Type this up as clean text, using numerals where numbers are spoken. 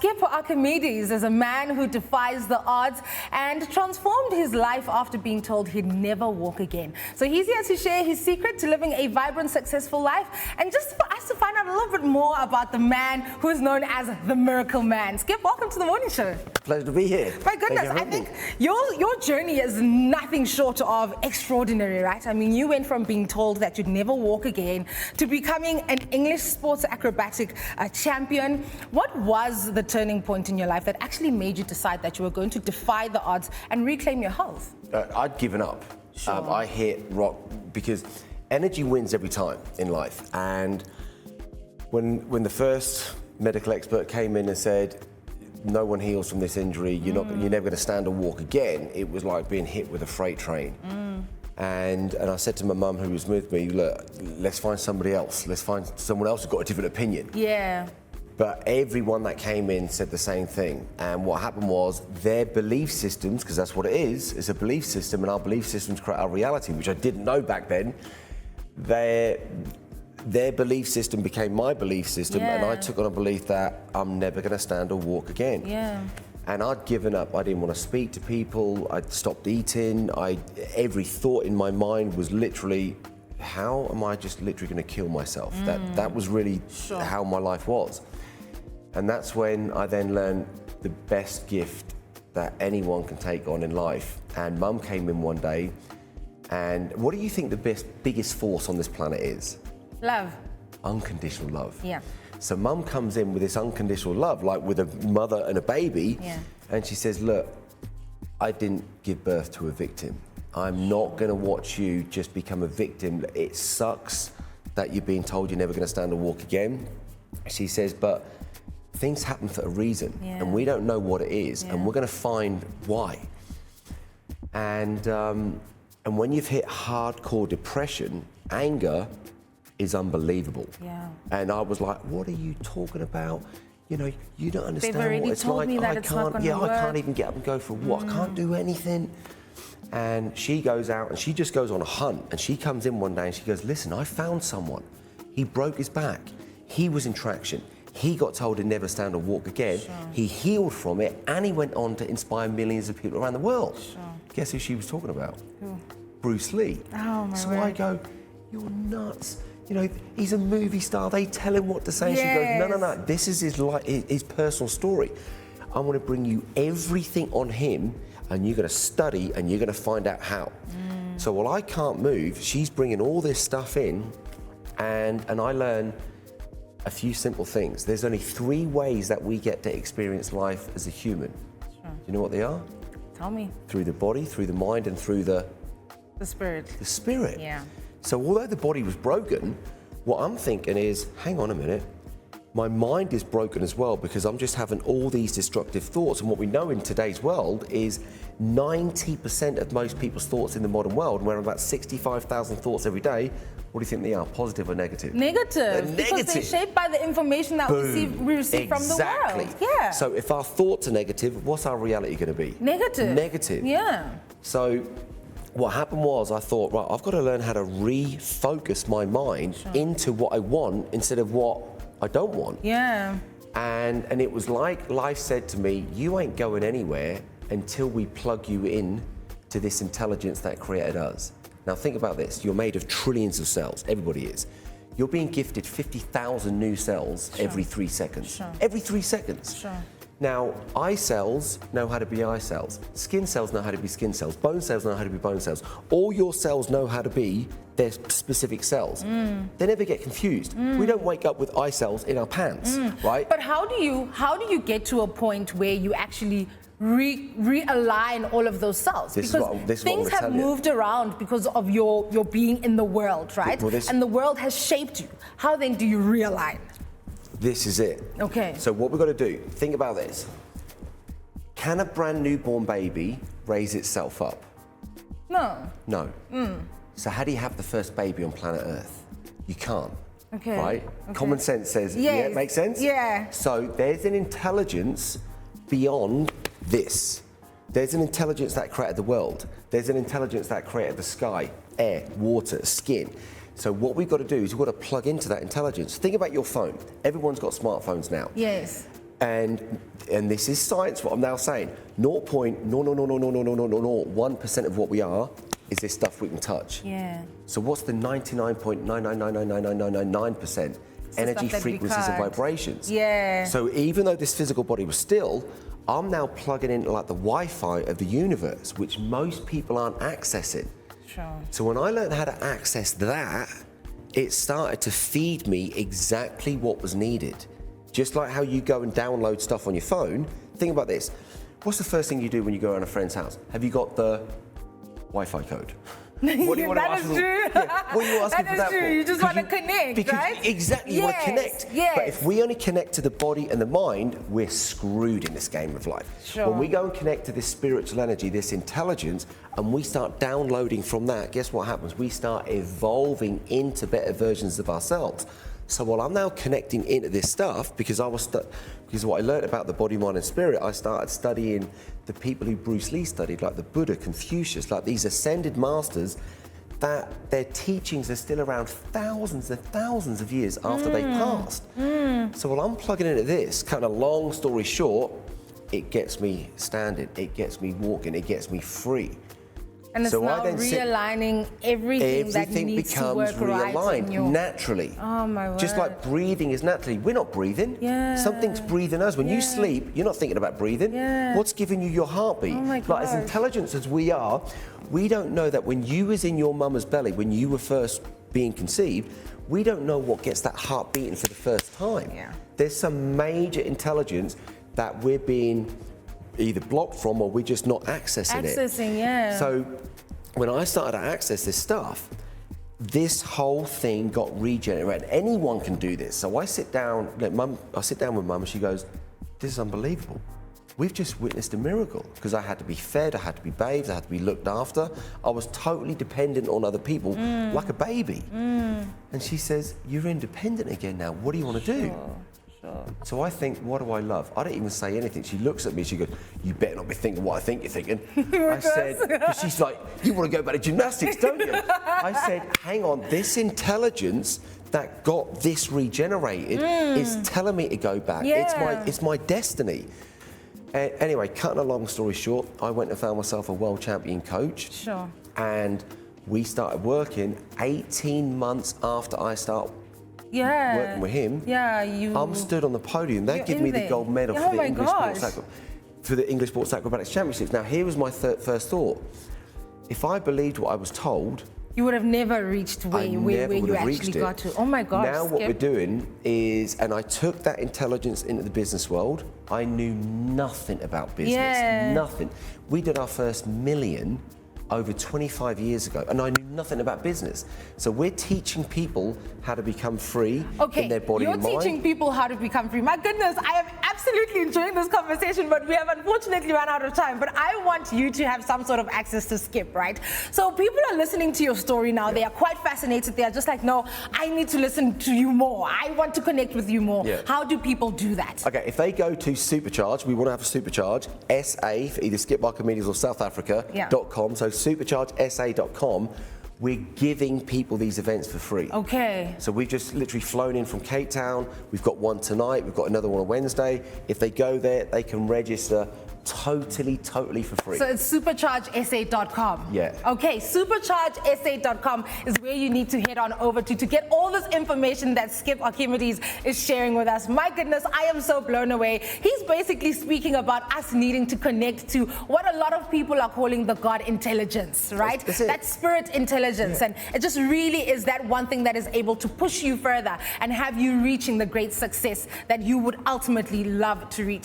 Skip Archimedes is a man who defies the odds and transformed his life after being told he'd never walk again. So he's here to share his secret to living a vibrant, successful life, and just for us to find out a little bit more about the man who is known as the Miracle Man. Skip, welcome to the morning show. Pleasure to be here. My goodness, I think your journey is nothing short of extraordinary, right? I mean, you went from being told that you'd never walk again to becoming an English sports acrobatic champion. What was the turning point in your life that actually made you decide that you were going to defy the odds and reclaim your health? I'd given up. Sure. I hit rock because energy wins every time in life. And when the first medical expert came in and said, no one heals from this injury, you're never going to stand or walk again, it was like being hit with a freight train. And I said to my mum, who was with me, look, let's find somebody else. Let's find someone else who's got a different opinion. Yeah. But everyone that came in said the same thing. And what happened was their belief systems, because that's what it is, it's a belief system, and our belief systems create our reality, which I didn't know back then. Their belief system became my belief system, and I took on a belief that I'm never going to stand or walk again. Yeah. And I'd given up. I didn't want to speak to people. I'd stopped eating. Every thought in my mind was literally, how am I just literally going to kill myself? That was really how my life was. And that's when I then learned the best gift that anyone can take on in life. And Mum came in one day, and what do you think the biggest force on this planet is? Love. Unconditional love. Yeah. So Mum comes in with this unconditional love, like with a mother and a baby, and she says, look, I didn't give birth to a victim. I'm not going to watch you just become a victim. It sucks that you're being told you're never going to stand or walk again. She says, but things happen for a reason, and we don't know what it is, and we're going to find why. And when you've hit hardcore depression, anger is unbelievable. Yeah. And I was like, what are you talking about? You know, you don't understand what it's like. I can't even get up and go for a walk. I can't do anything. And she goes out and she just goes on a hunt, and she comes in one day and she goes, listen, I found someone. He broke his back. He was in traction. He got told he'd never stand or walk again. He healed from it, and he went on to inspire millions of people around the world. Guess who she was talking about? Who? Bruce Lee. Oh, my word. I go, you're nuts. You know, he's a movie star. They tell him what to say. She goes, no. This is his personal story. I want to bring you everything on him, and you're going to study, and you're going to find out how. So while I can't move, she's bringing all this stuff in, and I learn a few simple things. There's only 3 ways that we get to experience life as a human. Do you know what they are? Tell me. Through the body, through the mind, and through the spirit. The spirit. Yeah. So although the body was broken, what I'm thinking is, hang on a minute, my mind is broken as well, because I'm just having all these destructive thoughts. And what we know in today's world is 90% of most people's thoughts in the modern world, and we're about 65,000 thoughts every day. What do you think they are, positive or negative? Negative. Because they're shaped by the information that we receive from the world. Yeah. So if our thoughts are negative, what's our reality going to be? Negative. Negative. Yeah. So what happened was, I thought, right, I've got to learn how to refocus my mind into what I want instead of what I don't want. Yeah. And it was like life said to me, you ain't going anywhere until we plug you in to this intelligence that created us. Now think about this, you're made of trillions of cells, everybody is. You're being gifted 50,000 new cells every 3 seconds. Every 3 seconds. Now, eye cells know how to be eye cells. Skin cells know how to be skin cells. Bone cells know how to be bone cells. All your cells know how to be their specific cells. They never get confused. We don't wake up with eye cells in our pants, right? But how do you get to a point where you actually realign all of those cells? Because things have moved around because of your being in the world, right? And the world has shaped you. How then do you realign? This is it. Okay. So what we've got to do, think about this. Can a brand newborn baby raise itself up? No. No. So how do you have the first baby on planet Earth? You can't. Okay. Right? Okay. Common sense says, yeah, it makes sense? Yeah. So there's an intelligence beyond this. There's an intelligence that created the world. There's an intelligence that created the sky, air, water, skin. So what we've got to do is we've got to plug into that intelligence. Think about your phone. Everyone's got smartphones now. Yes. And this is science, what I'm now saying. 0.0000001% of what we are is this stuff we can touch. Yeah. So what's the 99.9999999% energy, frequencies and vibrations? Yeah. So even though this physical body was still, I'm now plugging in like the Wi-Fi of the universe, which most people aren't accessing. Sure. So when I learned how to access that, it started to feed me exactly what was needed. Just like how you go and download stuff on your phone, think about this. What's the first thing you do when you go around a friend's house? Have you got the Wi-Fi code? What do you want to ask for? Yeah. What are you asking for that for? You just want to connect, right? Exactly, you want to connect. Yes. But if we only connect to the body and the mind, we're screwed in this game of life. Sure. When we go and connect to this spiritual energy, this intelligence, and we start downloading from that, guess what happens? We start evolving into better versions of ourselves. So while I'm now connecting into this stuff, because because what I learned about the body, mind, and spirit, I started studying the people who Bruce Lee studied, like the Buddha, Confucius, like these ascended masters, that their teachings are still around thousands and thousands of years after they passed. So while I'm plugging into this, kind of long story short, it gets me standing, it gets me walking, it gets me free. And it's now realigning everything that needs to work right in your... naturally. Oh my word. Just like breathing is naturally. We're not breathing. Yeah. Something's breathing us. When you sleep, you're not thinking about breathing. Yeah. What's giving you your heartbeat? Oh my like as intelligent as we are, we don't know that when you was in your mama's belly, when you were first being conceived, we don't know what gets that heart beating for the first time. Yeah. There's some major intelligence that we're being either blocked from or we're just not accessing it. Yeah. So when I started to access this stuff, this whole thing got regenerated. Anyone can do this. So I sit down, with Mum and she goes, this is unbelievable. We've just witnessed a miracle, because I had to be fed, I had to be bathed, I had to be looked after. I was totally dependent on other people, like a baby. And she says, you're independent again now. What do you want to do? So I think, what do I love? I don't even say anything. She looks at me, she goes, you better not be thinking what I think you're thinking. I said, because she's like, you want to go back to gymnastics, don't you? I said, hang on, this intelligence that got this regenerated is telling me to go back. Yeah. It's my destiny. Anyway, cutting a long story short, I went and found myself a world champion coach. Sure. And we started working 18 months after I started working with him. I'm stood on the podium. They give me the gold medal for the English Sports Acrobatics Championships. Now, here was my first thought. If I believed what I was told, you would have never reached where you actually got to. Oh my gosh. Now what we're doing is, and I took that intelligence into the business world. I knew nothing about business, nothing. We did our first million over 25 years ago, and I knew nothing about business. So we're teaching people how to become free in their body and mind. You're teaching people how to become free. My goodness, I am absolutely enjoying this conversation, but we have unfortunately run out of time. But I want you to have some sort of access to Skip, right? So people are listening to your story now. They are quite fascinated. They are just like, no, I need to listen to you more. I want to connect with you more. How do people do that? Okay, if they go to Supercharge, we want to have a Supercharge, SA, for either Skip Barker-Medias or South Africa.com. So superchargesa.com, we're giving people these events for free. Okay. So we've just literally flown in from Cape Town. We've got one tonight. We've got another one on Wednesday. If they go there, they can register totally for free. So it's superchargesa.com. Yeah. Okay, superchargesa.com is where you need to head on over to get all this information that Skip Archimedes is sharing with us. My goodness, I am so blown away. He's basically speaking about us needing to connect to what a lot of people are calling the God intelligence, right? That spirit intelligence. And it just really is that one thing that is able to push you further and have you reaching the great success that you would ultimately love to reach.